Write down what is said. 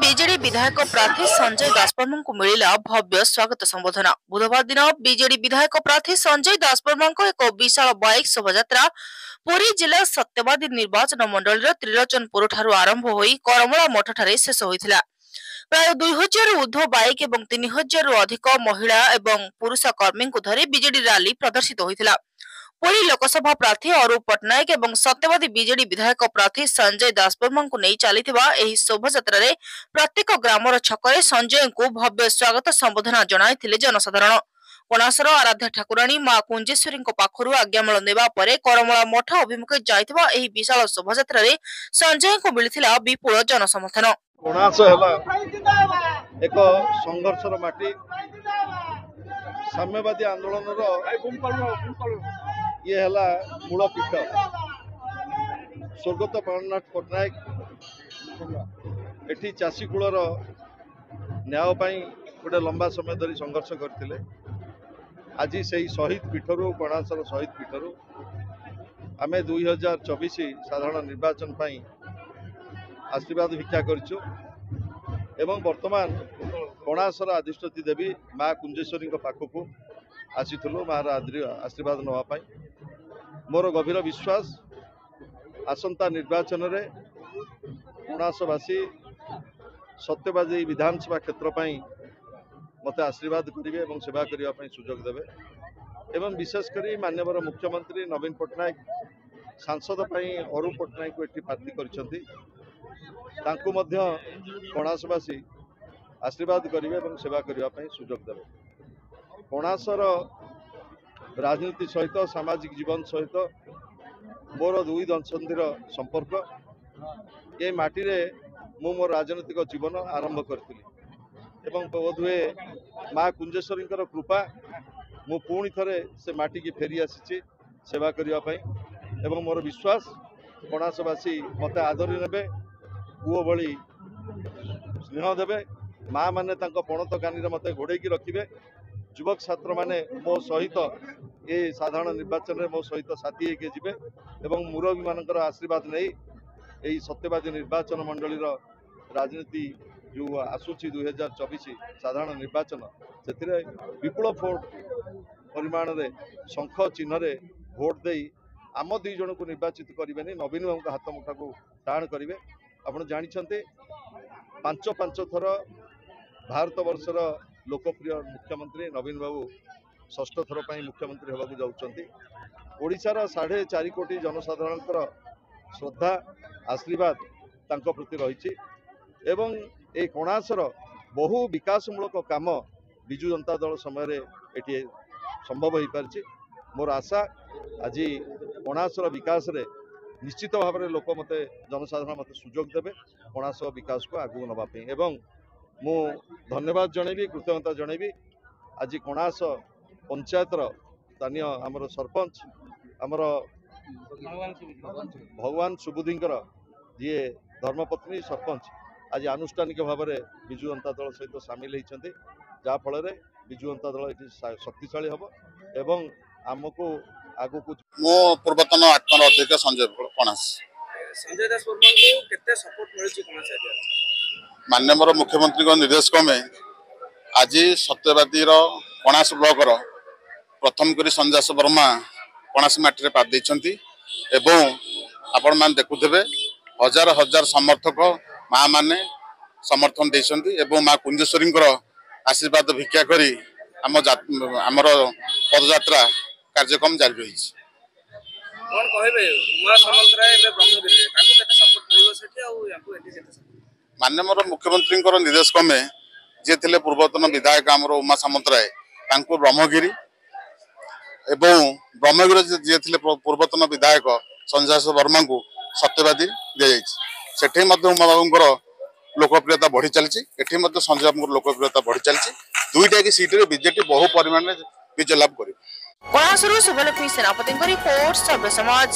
BJD विधायक प्रार्थी संजय दासवर्मा को मिला भव्य स्वागत संबोधन। बुधवार दिन बीजेडी विधायक प्रार्थी संजय दासवर्मा एक विशाल बाइक शोभायात्रा पुरी जिला सत्यवादी निर्वाचन मंडल त्रिलोचनपुर ठारू आरंभ होई करमला मठ ठारे शेष होइथिला। प्राय 2000 ऊर्ध्व बाइक एवं 3000 अधिक महिला एवं पुरुष कर्मी को धरी बीजेडी रैली प्रदर्शित होइथिला। पुरी लोकसभा प्रार्थी अरूप पट्टनायक एवं सत्यवादी बीजेडी विधायक प्रार्थी संजय दासवर्मा को नहीं चलीथिबा एही शोभायात्रा रे प्रत्येक ग्रामर छकरे संजय को भव्य स्वागत संबोधन जणाइथिले जनसाधारण। कोणासर आराध्य ठाकुराणी मां कुंजेश्वरी पाखरु आज्ञामाल नेबा परे करमला मठ अभिमुखे जाइथिबा एही विशाल शोभायात्रा रे संजय को मिलिथिला विपुल जनसमर्थन। कोणास हला एक संघर्षर माटी साम्यवादी आंदोलन ये हला मूल पीठ स्वर्गत प्राणनाथ पट्टनायक एठी चाषी कूलर न्याय गोटे लंबा समय धरी संघर्ष करते। आज से शहीद पीठरू कोणासर शहीद पीठरू आम 2024 साधारण निर्वाचन आशीर्वाद भिक्षा करूँ एवं वर्तमान कोणासर अधिष्ठती देवी माँ कुंजेश्वरी पाखक आसीलु मार आशीर्वाद नापी मोर गभीर विश्वास आसंता निर्वाचन रे कोणासवासी सत्यवादी विधानसभा क्षेत्र मते आशीर्वाद करेंगे और सेवा करने सुजोग देवे एवं विशेषकर माननीय मुख्यमंत्री नवीन पट्टनायक सांसद अरूप पट्टनायक को एटी प्रार्थी कर कोणासवासी आशीर्वाद करेंगे और सेवा करने सुजोग देवे। कोणासर राजनीति सहित सामाजिक जीवन सहित मोर दुई दशंधीर संपर्क ये माटी रे मु मोर राजनीतिक जीवन आरंभ करी एवं बोधुए माँ कुंजेश्वरी कृपा मु पुणी थे से माटी की फेरी आसी सेवा करने एवं मोर विश्वास कोणासवासी मत आदरी ने पुओ भली स्नेह देवे माँ मैंने पणत कानी मत घोड़े रखिए युवक छात्र माने मो सहित ये साधारण निर्वाचन में मो सहित साथी होके जिवे एवं मुरबी मानकर आशीर्वाद नहीं यही सत्यवादी निर्वाचन मंडली राजनीति जो आसूची 2024 साधारण निर्वाचन से विपुल भोट परिमाण रे शंख चिन्ह रे भोट दे आम दुई जन को निर्वाचित करें नवीन बाबू हाथ मुठा को टाण करेंगे। आपड़ जानते 5 थर भारत वर्षर लोकप्रिय मुख्यमंत्री नवीन बाबू षष्ठ थर पर मुख्यमंत्री होगा जाउछंती। ओडिशार 4.5 कोटी जनसाधारण श्रद्धा आशीर्वाद तांको प्रति रही एवं ए कोणासर बहु विकासमूलक काम विजु जनता दल समय ये संभव हो पारि। मोर आशा आज कोणासर विकास रे निश्चित भाव में लोक मते जनसाधारण मते सुजोग देवे कोणासर विकास को आगू नवाई एवं मु धन्यवाद जनइबी कृतज्ञता जनइबी आज कोणास पंचायतर स्थानीय आमर सरपंच आमर भगवान सुबुद्धि जी धर्मपत्नी सरपंच आज आनुष्ठानिक भाव में विजु जनता दल सहित सामिल होती जहाँफल विजु जनता दल ये शक्तिशाली हम एवं आमको आगु मो पूर्वतन आत्मार अध्यक्ष संजय कोणास संजय दासवर्मा को केते सपोर्ट मिलुची कोणास माननीय मुख्यमंत्री निर्देश क्रमे आज सत्यवादी कोणास ब्लॉक प्रथम करी संजय दासवर्मा कोणास माटी पाद देइछंती एवं आपण मान देखुथिबे हजार हजार समर्थक माँ माने समर्थन देइछंती एवं माँ कुंजेश्वरी आशीर्वाद भिक्षा करी आमर पदयात्रा कार्यक्रम जारी रही। कोन कहबे उमा सामंतराय एबे ब्रह्मगिरी रे ताको केते सपोर्ट मिलबो सेठी आ याको एठी केते सपोर्ट माननीय मुख्यमंत्री निर्देश क्रमे जे थिले पूर्वतन विधायक आमर उमा सामंतराय तांको ब्रह्मगिरी एवं ब्रह्मगिरी जे थिले पूर्वतन विधायक संजय दासवर्मा को सत्यवादी दे जायछि सेठी मध्ये उमा बाबूंकर लोकप्रियता बढ़ी चलछि एठी मध्ये संजय बाबूंकर लोकप्रियता बढ़ी चलछि दुईटा की सीट रे बीजेपी बहु परिमाण में विजय लाभ करियो। कोणासुरु शुभलक्ष्मी सेनापति रिपोर्ट सर्व समाज।